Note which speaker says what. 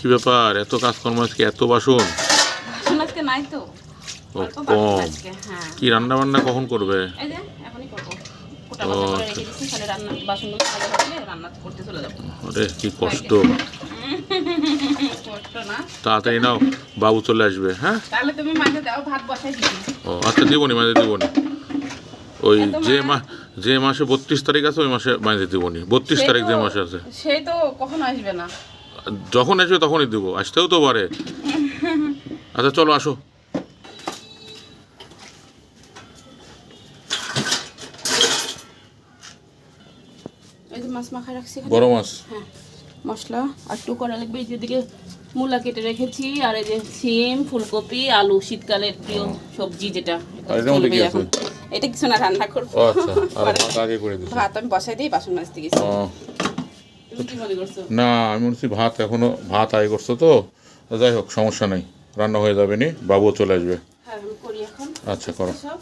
Speaker 1: কি ব্যাপার, এত কাজকর্ম আজকে, এত বাসন?
Speaker 2: বাসন আজকে নাই তো, অল্প
Speaker 1: কম।
Speaker 2: বাসন আজকে। হ্যাঁ,
Speaker 1: কি রান্না বান্না কখন করবে?
Speaker 2: এই যে এখনই করব। কোটা বাটা করে রেখে দিচ্ছি, খালি রান্না বাসনগুলো ভালো হলে রান্না করতে চলে যাব।
Speaker 1: আরে কি কষ্ট।
Speaker 2: কষ্ট না,
Speaker 1: তাড়াতাড়ি নাও, বাবু চলে আসবে। হ্যাঁ,
Speaker 2: তাহলে তুমি মাঝে দাও, ভাত বসাই দিচ্ছি।
Speaker 1: ও আচ্ছা, দিবনি, মাঝে দিবনি। ওই যে মাসে 32 তারিখ আছে ওই মাসে মাঝে দিবনি। 32 তারিখ যে মাসে আছে
Speaker 2: সেই তো কখনো আসবে না।
Speaker 1: যখন আসবে তখনই দিব, আসতেও তো পারে। আচ্ছা চলো আসো।
Speaker 2: এই যে মাছ মাখা রাখছি,
Speaker 1: বড় মাছ।
Speaker 2: হ্যাঁ, মশলা আর একটু করা লাগবে। যেদিকে মূলা কেটে রেখেছি, আর এই যে সিম, ফুলকপি, আলু, শীতকালের প্রিয় সবজি যেটা।
Speaker 1: আর এটার মধ্যে কি আছে?
Speaker 2: এটা কিছু না, রান্না করবো।
Speaker 1: ও আচ্ছা, আর ভাত আগে করে দিছি।
Speaker 2: ভাত আমি বসাই দিই, বাসন মাজতে গেছি।
Speaker 1: ও
Speaker 2: তুমি কি মনে করছো?
Speaker 1: না, আমি বলছি ভাত এখনো, ভাত আগে করছো তো, যাই হোক সমস্যা নেই, রান্না হয়ে যাবে নি, বাবুও চলে আসবে।
Speaker 2: হ্যাঁ, আমি করি এখন।
Speaker 1: আচ্ছা করো।
Speaker 2: সব